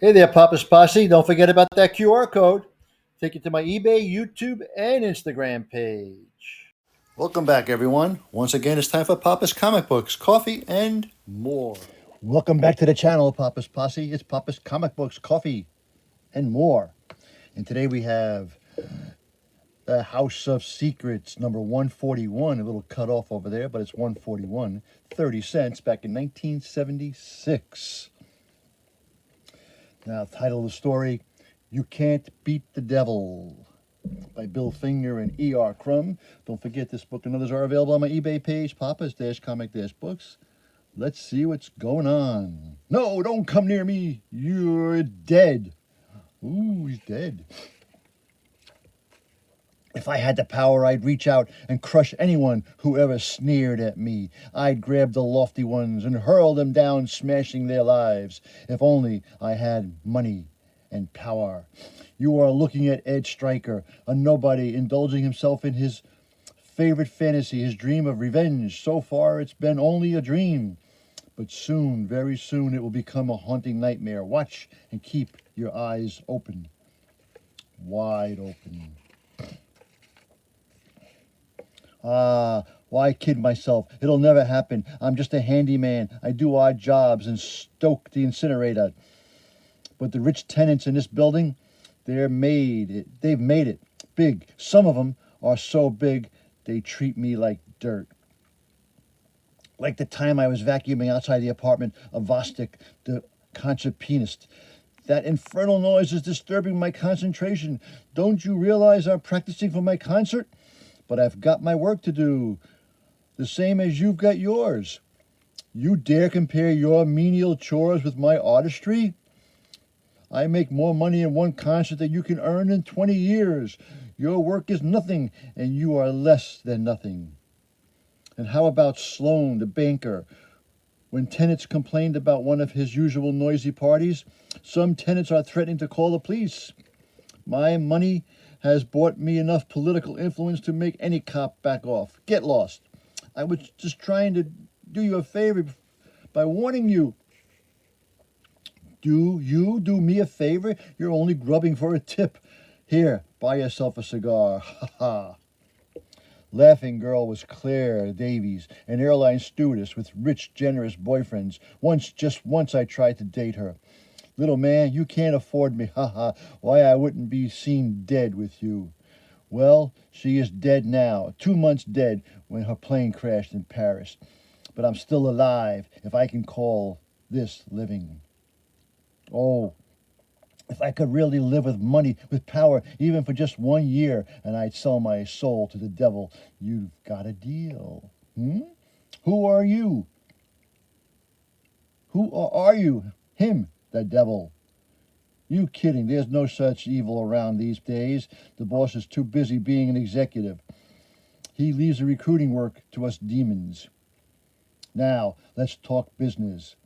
Hey there, Papa's Posse. Don't forget about that QR code. Take you to my eBay, YouTube, and Instagram page. Welcome back, everyone. Once again, it's time for Papa's Comic Books, Coffee, and more. Welcome back to the channel, Papa's Posse. It's Papa's Comic Books, Coffee, and more. And today we have The House of Secrets, number 141. A little cut off over there, but it's 141. 30 cents back in 1976. Now, title of the story, You Can't Beat the Devil, by Bill Finger and E.R. Crumb. Don't forget this book and others are available on my eBay page, Papa's-Comic-Books. Let's see what's going on. No, don't come near me. You're dead. Ooh, he's dead. If I had the power, I'd reach out and crush anyone who ever sneered at me. I'd grab the lofty ones and hurl them down, smashing their lives. If only I had money and power. You are looking at Ed Stryker, a nobody indulging himself in his favorite fantasy, his dream of revenge. So far, it's been only a dream. But soon, very soon, it will become a haunting nightmare. Watch and keep your eyes open. Wide open. Why kid myself? It'll never happen. I'm just a handyman. I do odd jobs and stoke the incinerator. But the rich tenants in this building, they've made it big. Some of them are so big, they treat me like dirt. Like the time I was vacuuming outside the apartment of Vostok, the concert pianist. That infernal noise is disturbing my concentration. Don't you realize I'm practicing for my concert? But I've got my work to do, the same as you've got yours. You dare compare your menial chores with my artistry? I make more money in one concert than you can earn in 20 years. Your work is nothing, and you are less than nothing. And how about Sloan, the banker? When tenants complained about one of his usual noisy parties, some tenants are threatening to call the police. My money has bought me enough political influence to make any cop back off. Get lost. I was just trying to do you a favor by warning you. Do you do me a favor? You're only grubbing for a tip. Here, buy yourself a cigar. Ha ha. Laughing girl was Claire Davies, an airline stewardess with rich, generous boyfriends. Just once I tried to date her. Little man, you can't afford me, ha ha. Why, I wouldn't be seen dead with you. Well, she is dead now, 2 months dead when her plane crashed in Paris. But I'm still alive, if I can call this living. Oh, if I could really live with money, with power, even for just 1 year, and I'd sell my soul to the devil. You've got a deal. Who are you? Who are you? Him, the devil. You kidding. There's no such evil around these days. The boss is too busy being an executive. He leaves the recruiting work to us demons. Now, let's talk business.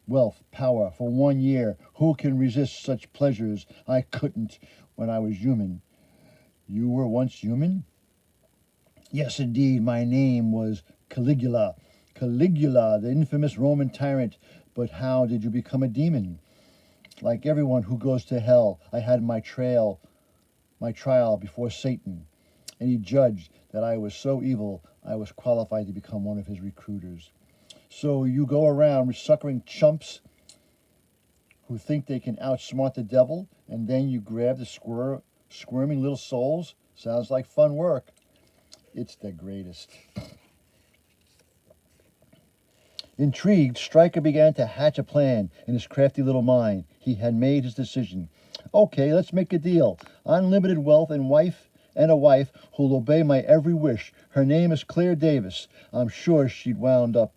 Wealth, power, for 1 year. Who can resist such pleasures? I couldn't when I was human. You were once human? Yes, indeed. My name was Caligula. Caligula, the infamous Roman tyrant. But how did you become a demon? Like everyone who goes to hell, I had my trial before Satan, and he judged that I was so evil I was qualified to become one of his recruiters. So you go around suckering chumps who think they can outsmart the devil, and then you grab the squirming little souls? Sounds like fun work. It's the greatest. Intrigued, Stryker began to hatch a plan in his crafty little mind. He had made his decision. Okay, let's make a deal. Unlimited wealth and a wife who'll obey my every wish. Her name is Claire Davis. I'm sure she'd wound up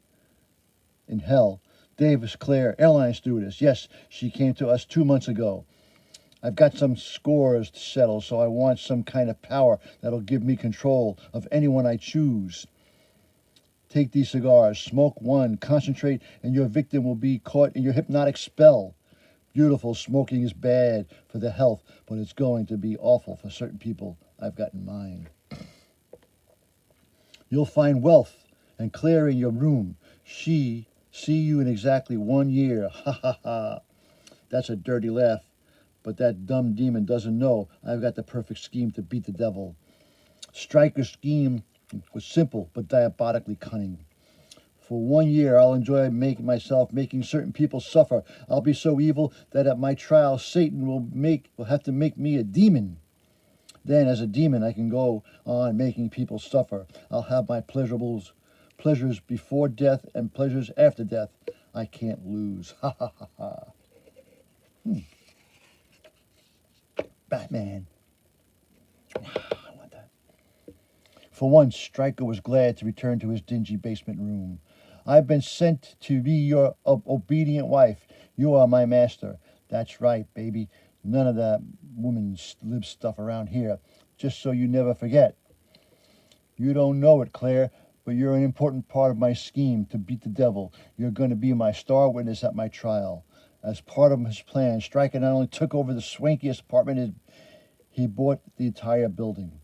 in hell. Davis Claire, airline stewardess. Yes, she came to us 2 months ago. I've got some scores to settle, so I want some kind of power that'll give me control of anyone I choose. Take these cigars, smoke one, concentrate, and your victim will be caught in your hypnotic spell. Beautiful, smoking is bad for the health, but it's going to be awful for certain people I've got in mind. You'll find wealth and Claire in your room. She see you in exactly 1 year. Ha ha ha. That's a dirty laugh, but that dumb demon doesn't know I've got the perfect scheme to beat the devil. Stryker's scheme was simple but diabolically cunning. For 1 year, I'll enjoy making certain people suffer. I'll be so evil that at my trial, Satan will have to make me a demon. Then, as a demon, I can go on making people suffer. I'll have my pleasures before death and pleasures after death. I can't lose. Ha ha ha ha. Batman. Wow, I want that. For once, Stryker was glad to return to his dingy basement room. I've been sent to be your obedient wife. You are my master. That's right, baby. None of that woman's lib stuff around here. Just so you never forget. You don't know it, Claire, but you're an important part of my scheme to beat the devil. You're going to be my star witness at my trial. As part of his plan, Stryker not only took over the swankiest apartment, he bought the entire building.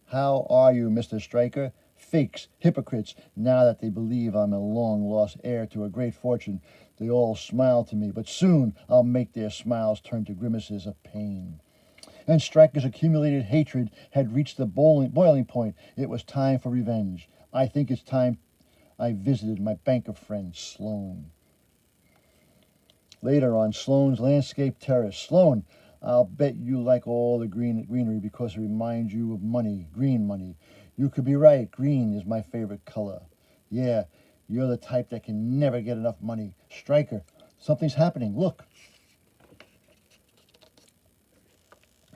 How are you, Mr. Stryker? Fakes, hypocrites, now that they believe I'm a long-lost heir to a great fortune, they all smile to me, but soon I'll make their smiles turn to grimaces of pain. And Stryker's accumulated hatred had reached the boiling point. It was time for revenge. I think it's time I visited my banker friend, Sloane. Later on Sloane's landscape terrace. Sloane, I'll bet you like all the greenery because it reminds you of money, green money. You could be right. Green is my favorite color. Yeah, you're the type that can never get enough money. Stryker, something's happening. Look.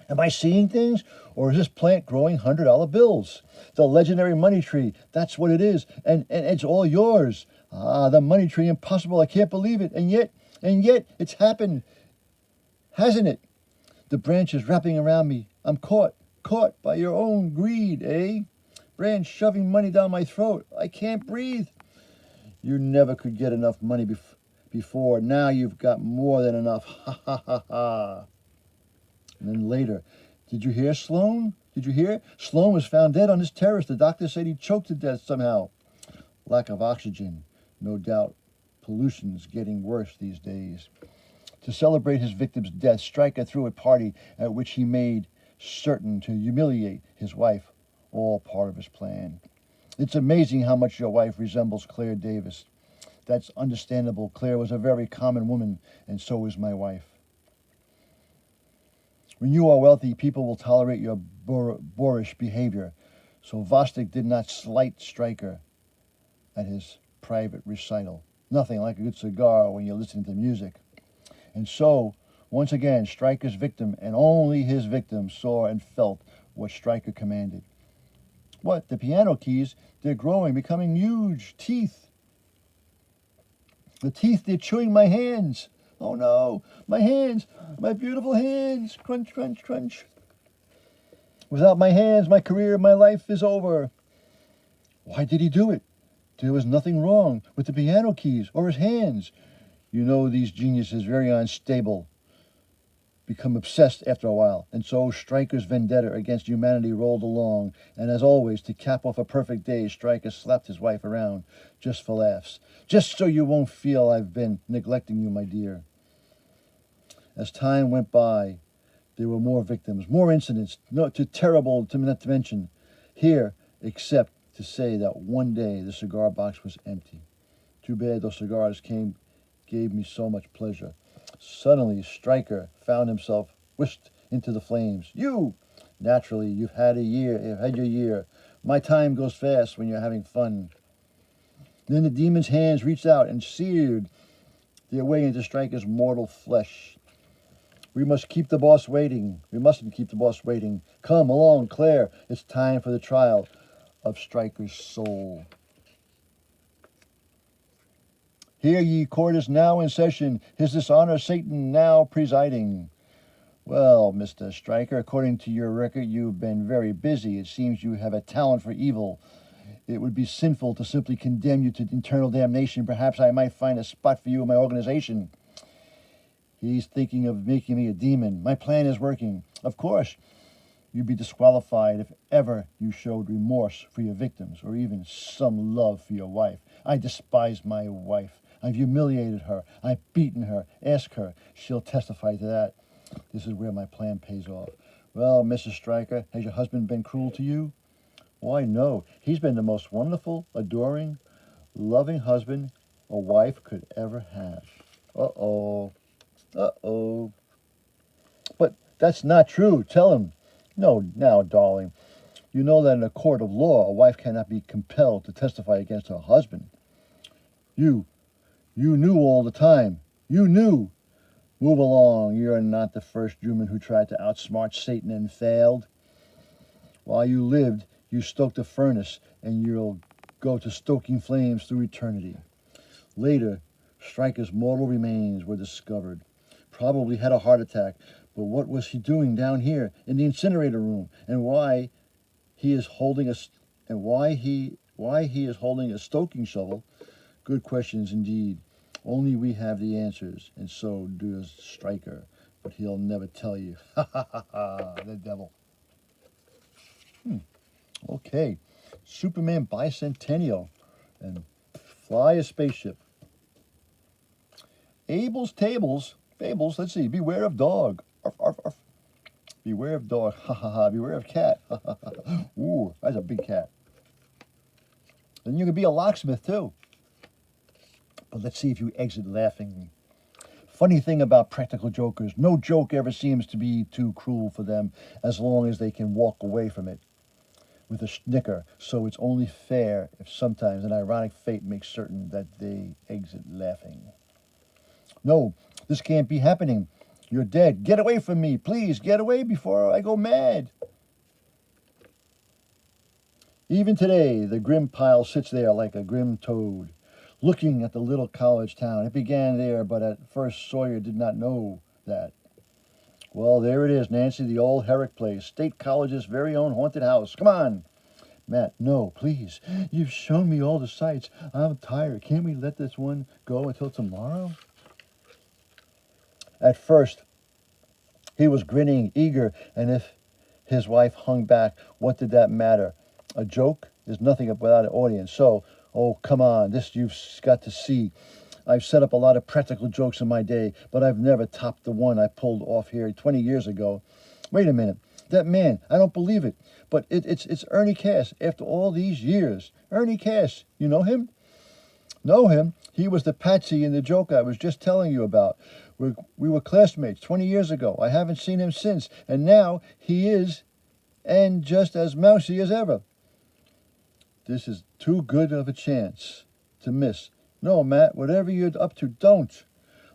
Am I seeing things? Or is this plant growing $100 bills? The legendary money tree. That's what it is. And it's all yours. Ah, the money tree. Impossible. I can't believe it. And yet, it's happened. Hasn't it? The branch is wrapping around me. I'm caught by your own greed, eh? Branch shoving money down my throat. I can't breathe. You never could get enough money before. Now you've got more than enough. Ha ha ha ha. And then later, did you hear, Sloane? Did you hear? Sloane was found dead on his terrace. The doctor said he choked to death somehow. Lack of oxygen, no doubt. Pollution's getting worse these days. To celebrate his victim's death, Stryker threw a party at which he made certain to humiliate his wife, all part of his plan. It's amazing how much your wife resembles Claire Davis. That's understandable. Claire was a very common woman, and so is my wife. When you are wealthy, people will tolerate your boorish behavior. So Vostok did not slight Stryker at his private recital. Nothing like a good cigar when you're listening to music. And so, once again, Stryker's victim, and only his victim, saw and felt what Stryker commanded. What? The piano keys? They're growing, becoming huge. Teeth. The teeth, they're chewing my hands. Oh no, my hands, my beautiful hands. Crunch, crunch, crunch. Without my hands, my career, my life is over. Why did he do it? There was nothing wrong with the piano keys or his hands. You know these geniuses, very unstable, become obsessed after a while. And so Stryker's vendetta against humanity rolled along. And as always, to cap off a perfect day, Stryker slapped his wife around just for laughs. Just so you won't feel I've been neglecting you, my dear. As time went by, there were more victims, more incidents, too terrible not to mention here, except to say that one day the cigar box was empty. Too bad those cigars gave me so much pleasure. Suddenly, Stryker found himself whisked into the flames. You! Naturally, you've had your year. My time goes fast when you're having fun. Then the demon's hands reached out and seared their way into Stryker's mortal flesh. We mustn't keep the boss waiting. Come along, Claire. It's time for the trial of Stryker's soul. Hear ye, court is now in session. His dishonor Satan now presiding. Well, Mr. Stryker, according to your record, you've been very busy. It seems you have a talent for evil. It would be sinful to simply condemn you to eternal damnation. Perhaps I might find a spot for you in my organization. He's thinking of making me a demon. My plan is working. Of course, you'd be disqualified if ever you showed remorse for your victims or even some love for your wife. I despise my wife. I've humiliated her. I've beaten her. Ask her. She'll testify to that. This is where my plan pays off. Well, Mrs. Stryker, has your husband been cruel to you? Why, no. He's been the most wonderful, adoring, loving husband a wife could ever have. Uh-oh. Uh-oh. But that's not true. Tell him. No, now, darling. You know that in a court of law, a wife cannot be compelled to testify against her husband. You knew all the time. You knew. Move along. You're not the first human who tried to outsmart Satan and failed. While you lived, you stoked a furnace, and you'll go to stoking flames through eternity. Later, Stryker's mortal remains were discovered. Probably had a heart attack, but what was he doing down here in the incinerator room, and why he is holding a stoking shovel? Good questions indeed. Only we have the answers, and so does Stryker, but he'll never tell you. Ha ha ha ha, the devil. Okay, Superman Bicentennial, and fly a spaceship. Abel's Tables, Fables, let's see, beware of dog. Arf, arf, arf. Beware of dog, ha ha ha, beware of cat. Ha ha ha. Ooh, that's a big cat. And you can be a locksmith too. But let's see if you exit laughing. Funny thing about practical jokers, no joke ever seems to be too cruel for them as long as they can walk away from it with a snicker, so it's only fair if sometimes an ironic fate makes certain that they exit laughing. No, this can't be happening. You're dead. Get away from me. Please, get away before I go mad. Even today, the grim pile sits there like a grim toad, looking at the little college town. It began there, but at first Sawyer did not know that. Well, there it is, Nancy, the old Herrick place, State College's very own haunted house. Come on. Matt, no, please. You've shown me all the sights. I'm tired. Can't we let this one go until tomorrow? At first, he was grinning, eager, and if his wife hung back, what did that matter? A joke is nothing without an audience. So, oh, come on, this you've got to see. I've set up a lot of practical jokes in my day, but I've never topped the one I pulled off here 20 years ago. Wait a minute. That man, I don't believe it. But it's Ernie Cass after all these years. Ernie Cass, you know him? Know him? He was the patsy in the joke I was just telling you about. We were classmates 20 years ago. I haven't seen him since, and now he is, and just as mousy as ever. This is too good of a chance to miss. No, Matt, whatever you're up to, don't.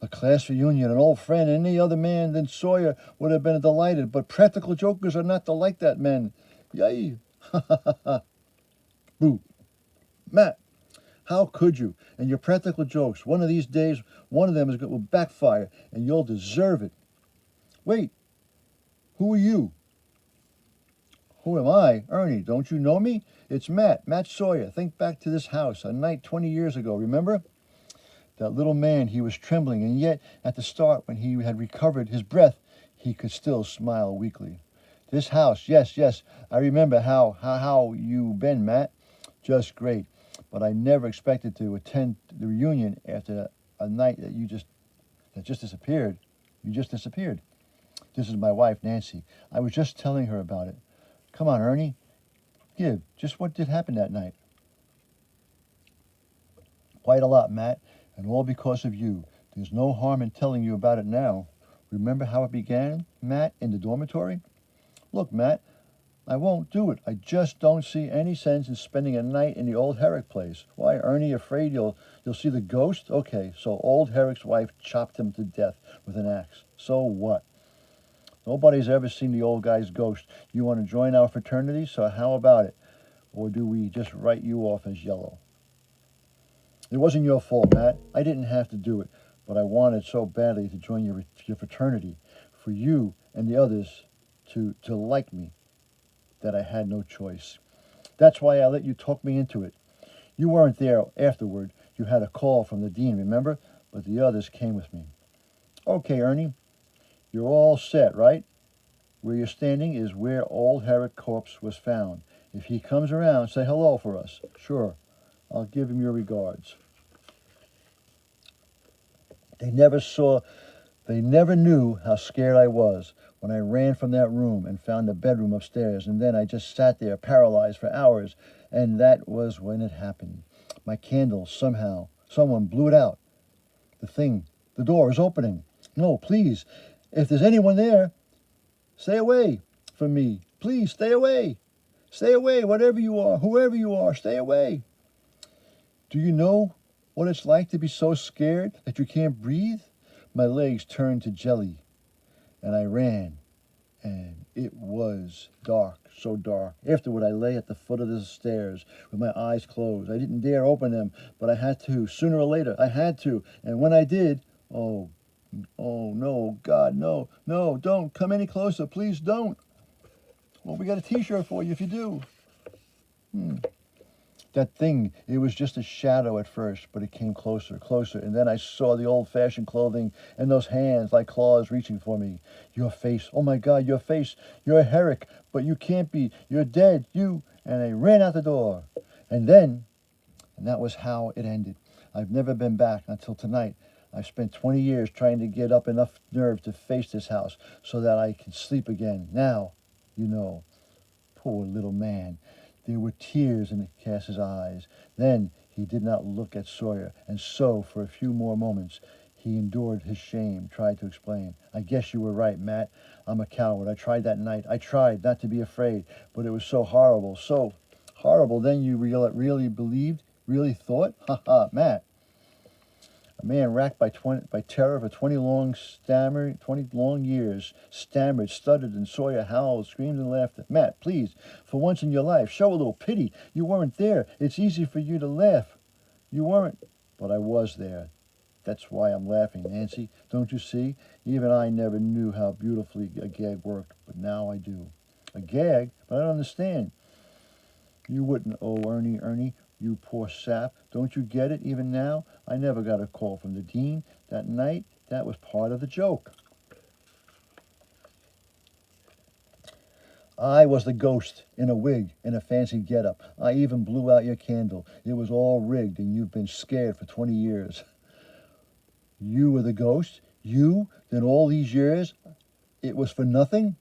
A class reunion, an old friend, any other man than Sawyer would have been delighted, but practical jokers are not like that men. Yay! Ha ha ha ha. Boo. Matt, how could you? And your practical jokes, one of these days, one of them will backfire, and you'll deserve it. Wait, who are you? Who am I? Ernie, don't you know me? It's Matt Sawyer. Think back to this house, a night 20 years ago, remember? That little man, he was trembling, and yet at the start, when he had recovered his breath, he could still smile weakly. This house, yes, I remember how you been, Matt. Just great. But I never expected to attend the reunion after a night that just disappeared. You just disappeared. This is my wife, Nancy. I was just telling her about it. Come on, Ernie. Give. Just what did happen that night? Quite a lot, Matt, and all because of you. There's no harm in telling you about it now. Remember how it began, Matt, in the dormitory? Look, Matt, I won't do it. I just don't see any sense in spending a night in the old Herrick place. Why, Ernie, afraid you'll see the ghost? Okay, so old Herrick's wife chopped him to death with an axe. So what? Nobody's ever seen the old guy's ghost. You want to join our fraternity? So how about it? Or do we just write you off as yellow? It wasn't your fault, Matt. I didn't have to do it, but I wanted so badly to join your fraternity, for you and the others to like me, that I had no choice. That's why I let you talk me into it. You weren't there afterward. You had a call from the dean, remember? But the others came with me. Okay, Ernie, you're all set, right? Where you're standing is where old Herrick corpse was found. If he comes around, say hello for us. Sure. I'll give him your regards. They never knew how scared I was when I ran from that room and found a bedroom upstairs, and then I just sat there paralyzed for hours, and that was when it happened. My candle, someone blew it out. The door is opening. No, please, if there's anyone there, stay away from me. Please, stay away. Stay away, whatever you are, whoever you are, stay away. Do you know what it's like to be so scared that you can't breathe? My legs turned to jelly, and I ran, and it was dark, so dark. Afterward, I lay at the foot of the stairs with my eyes closed. I didn't dare open them, but I had to. Sooner or later, I had to. And when I did, oh, no, God, no, don't come any closer. Please don't. Well, we got a T-shirt for you if you do. That thing, it was just a shadow at first, but it came closer, closer, and then I saw the old-fashioned clothing and those hands like claws reaching for me. Your face, oh my God, your face. You're a Herrick, but you can't be. You're dead, you. And I ran out the door. And that was how it ended. I've never been back until tonight. I've spent 20 years trying to get up enough nerve to face this house so that I can sleep again. Now, poor little man. There were tears in Cass's eyes. Then he did not look at Sawyer, and so, for a few more moments, he endured his shame, tried to explain. I guess you were right, Matt. I'm a coward. I tried that night. I tried not to be afraid, but it was so horrible, so horrible. Then you really believed, really thought? Ha ha, Matt. A man racked by terror for 20 long years, stammered, stuttered, and Sawyer howled, screamed, and laughed. Matt, please, for once in your life, show a little pity. You weren't there. It's easy for you to laugh. You weren't, but I was there. That's why I'm laughing, Nancy. Don't you see? Even I never knew how beautifully a gag worked, but now I do. A gag? But I don't understand. You wouldn't, Ernie, you poor sap. Don't you get it even now? I never got a call from the dean that night. That was part of the joke. I was the ghost in a wig, in a fancy getup. I even blew out your candle. It was all rigged, and you've been scared for 20 years. You were the ghost? You? Then all these years, it was for nothing?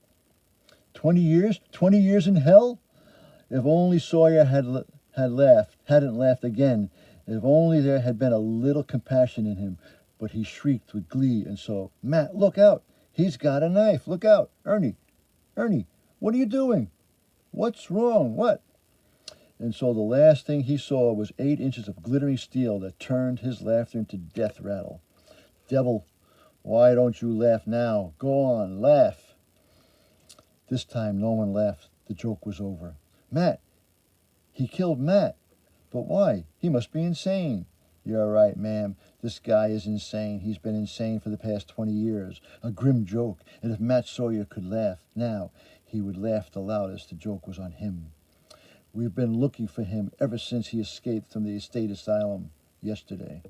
20 years? 20 years in hell? If only Sawyer hadn't laughed again. If only there had been a little compassion in him. But he shrieked with glee, and so, Matt, look out. He's got a knife. Look out. Ernie, what are you doing? What's wrong? What? And so the last thing he saw was 8 inches of glittering steel that turned his laughter into death rattle. Devil, why don't you laugh now? Go on, laugh. This time no one laughed. The joke was over. Matt. He killed Matt. But why? He must be insane. You're right, ma'am. This guy is insane. He's been insane for the past 20 years. A grim joke. And if Matt Sawyer could laugh now, he would laugh the loudest. The joke was on him. We've been looking for him ever since he escaped from the state asylum yesterday.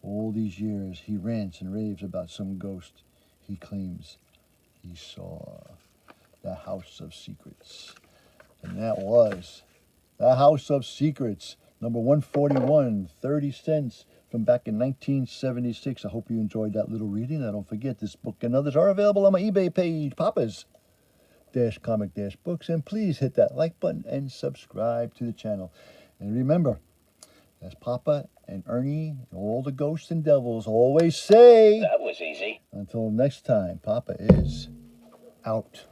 All these years, he rants and raves about some ghost he claims he saw. The House of Secrets. And that was The House of Secrets, number 141, 30 cents from back in 1976. I hope you enjoyed that little reading. Now, don't forget, this book and others are available on my eBay page, Papa's-Comic-Books. And please hit that like button and subscribe to the channel. And remember, as Papa and Ernie and all the ghosts and devils always say, that was easy. Until next time, Papa is out.